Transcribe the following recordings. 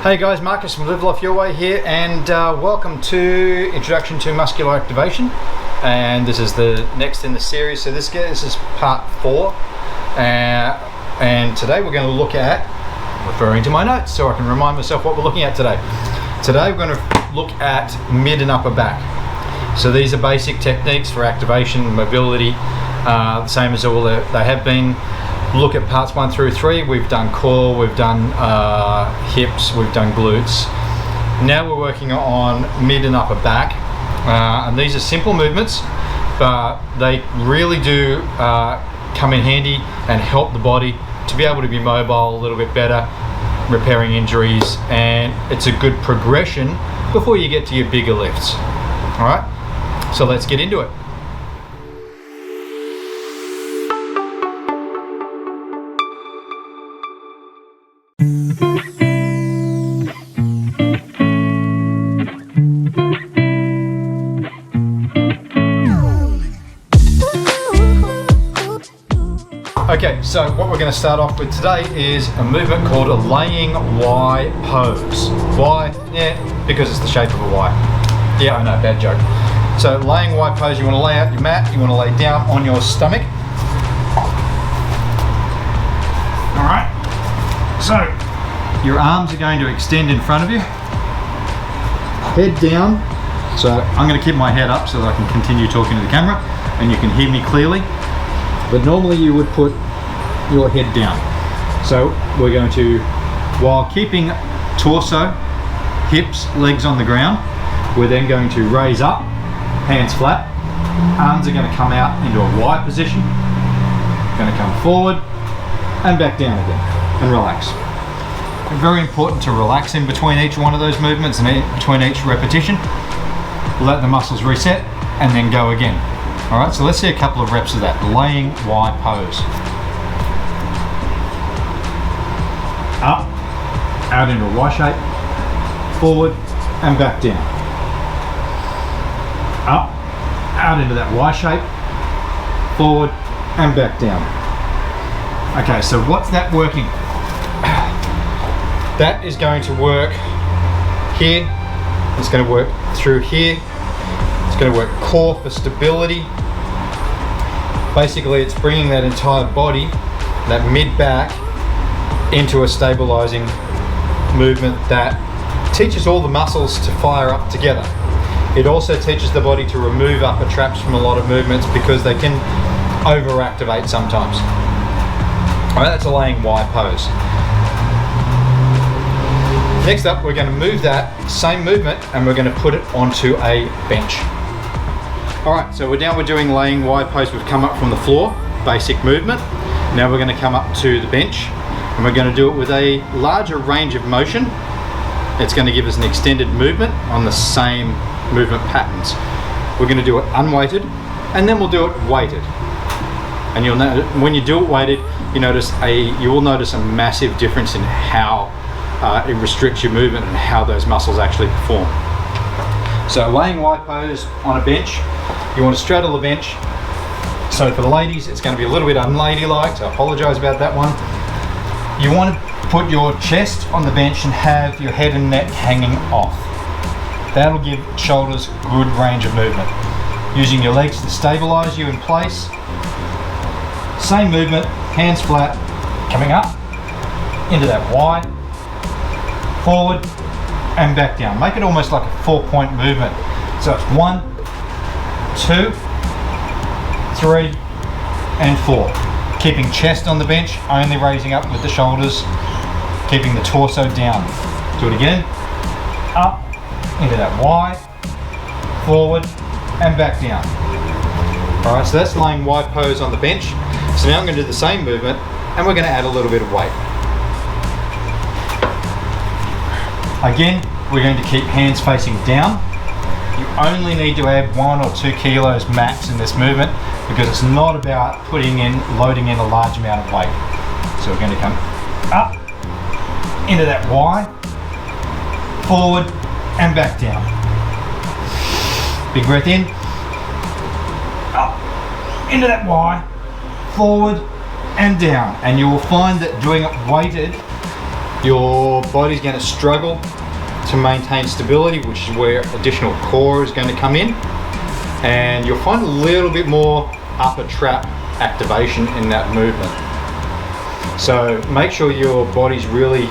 Hey guys, Marcus from Live Life Your Way here, and welcome to Introduction to Muscular Activation. And this is the next in the series, so this is part 4. And today we're going to look at, referring to my notes so I can remind myself what we're looking at today. Today we're going to look at mid and upper back. So these are basic techniques for activation, mobility, same as all they have been. Look at parts 1 through 3. We've done core, we've done hips, we've done glutes. Now we're working on mid and upper back, and these are simple movements, but they really do come in handy and help the body to be able to be mobile a little bit better, repairing injuries, and it's a good progression before you get to your bigger lifts. All right, so let's get into it. Okay, so what we're going to start off with today is a movement called a laying Y pose. Why? Yeah, because it's the shape of a Y. Yeah, I know, bad joke. So laying Y pose, you want to lay out your mat, you want to lay down on your stomach. Alright, so your arms are going to extend in front of you. Head down. So I'm going to keep my head up so that I can continue talking to the camera and you can hear me clearly. But normally you would put your head down. So we're going to, while keeping torso, hips, legs on the ground, we're then going to raise up, hands flat, arms are going to come out into a Y position, going to come forward and back down again and relax. Very important to relax in between each one of those movements and between each repetition. Let the muscles reset and then go again. All right, so let's see a couple of reps of that laying Y pose. Up, out into a Y shape, forward and back down. Up, out into that Y shape, forward and back down. Okay, so what's that working? That is going to work here, it's going to work through here, it's going to work core for stability. Basically it's bringing that entire body, that mid-back, into a stabilizing movement that teaches all the muscles to fire up together. It also teaches the body to remove upper traps from a lot of movements because they can overactivate sometimes. All right, that's a laying Y pose. Next up, we're going to move that same movement and we're going to put it onto a bench. All right, so we're doing laying Y pose. We've come up from the floor, basic movement. Now we're going to come up to the bench and we're going to do it with a larger range of motion. It's going to give us an extended movement on the same movement patterns. We're going to do it unweighted and then we'll do it weighted. And you'll know when you do it weighted, you will notice a massive difference in how it restricts your movement and how those muscles actually perform. So laying Y pose on a bench, you want to straddle the bench. So for the ladies, it's going to be a little bit unladylike, so I apologize about that one. You want to put your chest on the bench and have your head and neck hanging off. That'll give shoulders good range of movement. Using your legs to stabilize you in place. Same movement, hands flat, coming up into that Y, forward and back down. Make it almost like a 4-point movement. So it's 1, 2, 3 and 4. Keeping chest on the bench, only raising up with the shoulders, keeping the torso down. Do it again. Up into that Y, forward and back down. All right, so that's laying Y pose on the bench. So now I'm going to do the same movement and we're going to add a little bit of weight. Again, we're going to keep hands facing down. You only need to add 1 or 2 kilos max in this movement because it's not about loading in a large amount of weight. So we're going to come up into that Y, forward and back down. Big breath in, up into that Y, forward and down. And you will find that doing it weighted, Your body's going to struggle to maintain stability, which is where additional core is going to come in, and you'll find a little bit more upper trap activation in that movement. So make sure your body's really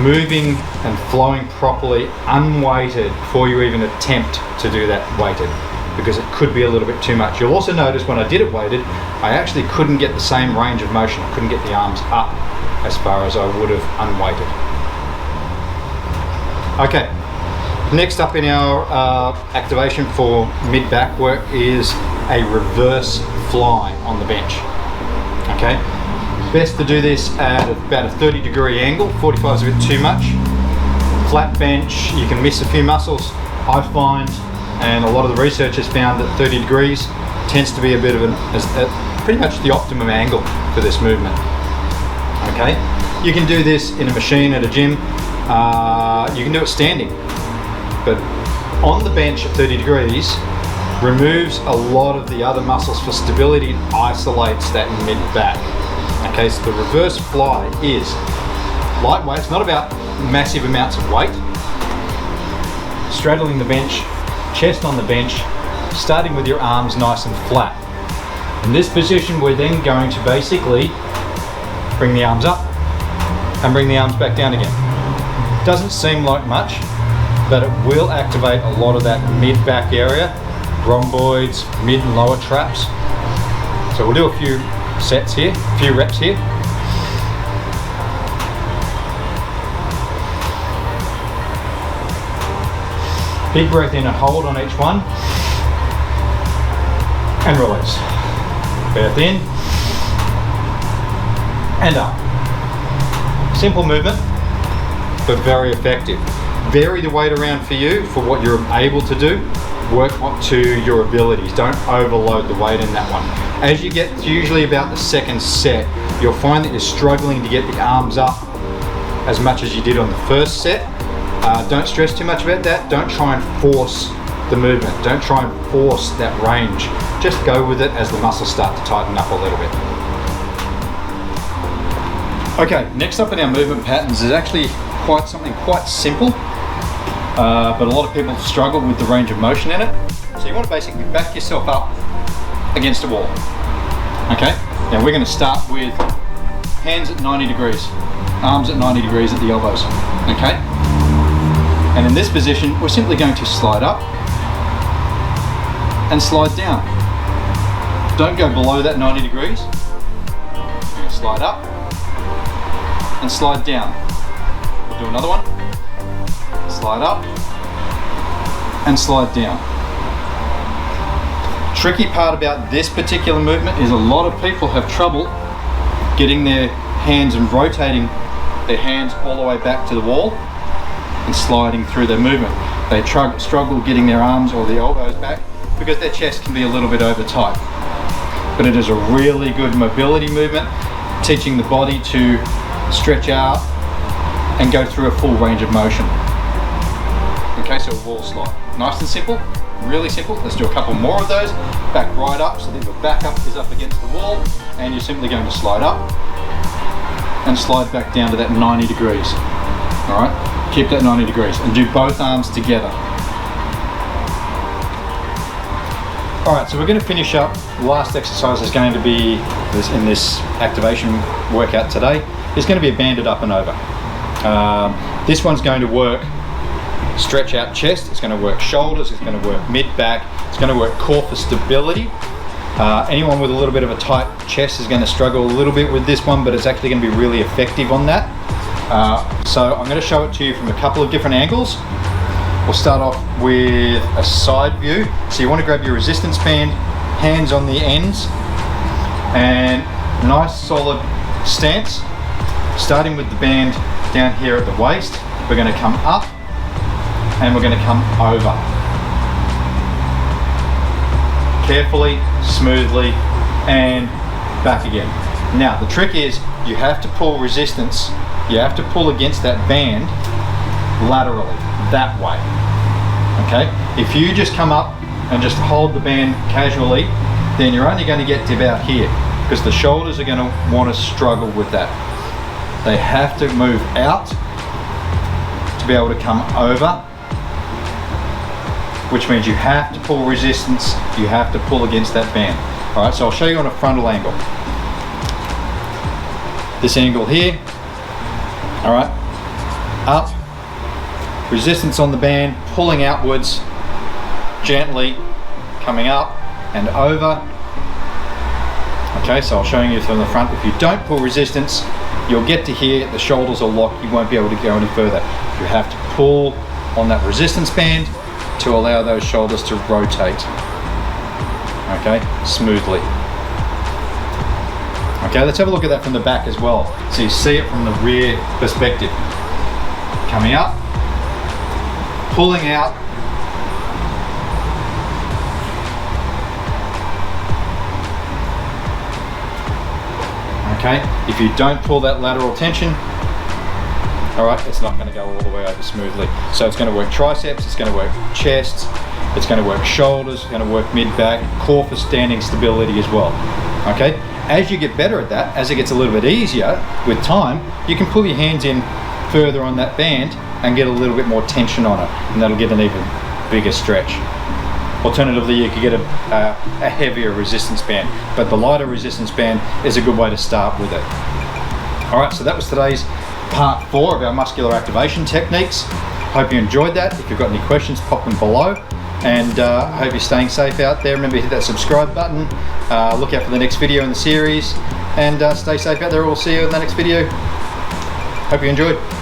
moving and flowing properly, unweighted, before you even attempt to do that weighted, because it could be a little bit too much. You'll also notice when I did it weighted, I actually couldn't get the same range of motion. I couldn't get the arms up as far as I would have unweighted. Okay, next up in our activation for mid-back work is a reverse fly on the bench. Okay, best to do this at about a 30-degree angle. 45 is a bit too much. Flat bench, you can miss a few muscles, I find, and a lot of the research has found that 30 degrees tends to be a bit of pretty much the optimum angle for this movement. Okay, you can do this in a machine at a gym. You can do it standing, but on the bench at 30 degrees removes a lot of the other muscles for stability and isolates that mid-back. Okay, so the reverse fly is lightweight. It's not about massive amounts of weight. Straddling the bench, chest on the bench, starting with your arms nice and flat. In this position, we're then going to basically bring the arms up and bring the arms back down again. Doesn't seem like much, but it will activate a lot of that mid-back area, rhomboids, mid and lower traps. So we'll do a few sets here, a few reps here. Big breath in and hold on each one, and release. Breath in and up. Simple movement, but very effective. Vary the weight around for you for what you're able to do. Work up to your abilities. Don't overload the weight in that one. As you get to usually about the second set, you'll find that you're struggling to get the arms up as much as you did on the first set. Don't stress too much about that. Don't try and force the movement. Don't try and force that range. Just go with it as the muscles start to tighten up a little bit. Okay, next up in our movement patterns is actually something quite simple, but a lot of people struggle with the range of motion in it. So you want to basically back yourself up against a wall. Okay, now we're going to start with hands at 90 degrees, arms at 90 degrees at the elbows. Okay, and in this position we're simply going to slide up and slide down. Don't go below that 90 degrees. We're going to slide up and slide down. We'll do another one. Slide up and slide down. Tricky part about this particular movement is a lot of people have trouble getting their hands and rotating their hands all the way back to the wall and sliding through their movement. They struggle getting their arms or the elbows back because their chest can be a little bit over tight. But it is a really good mobility movement, teaching the body to stretch out and go through a full range of motion. Okay, so a wall slide. Nice and simple, really simple. Let's do a couple more of those. Back right up so that your back up is up against the wall, and you're simply going to slide up and slide back down to that 90 degrees. All right, keep that 90 degrees and do both arms together. All right, so we're going to finish up. The last exercise is going to be in this activation workout today. It's going to be a banded up and over. This one's going to work stretch out chest, it's going to work shoulders, it's going to work mid-back, it's going to work core for stability. Anyone with a little bit of a tight chest is going to struggle a little bit with this one, but it's actually going to be really effective on that. So I'm going to show it to you from a couple of different angles. We'll start off with a side view. So you want to grab your resistance band, hands on the ends, and nice solid stance. Starting with the band down here at the waist, we're going to come up and we're going to come over. Carefully, smoothly, and back again. Now the trick is you have to pull resistance, you have to pull against that band laterally, that way. Okay? If you just come up and just hold the band casually, then you're only going to get to about here, because the shoulders are going to want to struggle with that. They have to move out to be able to come over, which means you have to pull resistance, you have to pull against that band. All right, so I'll show you on a frontal angle. This angle here, all right, up, resistance on the band, pulling outwards, gently coming up and over. Okay, so I'll show you from the front. If you don't pull resistance, you'll get to here, the shoulders are locked, you won't be able to go any further. You have to pull on that resistance band to allow those shoulders to rotate, okay, smoothly. Okay, let's have a look at that from the back as well. So you see it from the rear perspective. Coming up, pulling out, okay, if you don't pull that lateral tension, all right, it's not going to go all the way over smoothly. So it's going to work triceps, it's going to work chest, it's going to work shoulders, it's going to work mid-back, core for standing stability as well. Okay, as you get better at that, as it gets a little bit easier with time, you can pull your hands in further on that band and get a little bit more tension on it, and that'll get an even bigger stretch. Alternatively, you could get a heavier resistance band, but the lighter resistance band is a good way to start with it. All right, so that was today's part 4 of our muscular activation techniques. Hope you enjoyed that. If you've got any questions, pop them below. And I hope you're staying safe out there. Remember to hit that subscribe button. Look out for the next video in the series. And stay safe out there. We'll see you in the next video. Hope you enjoyed.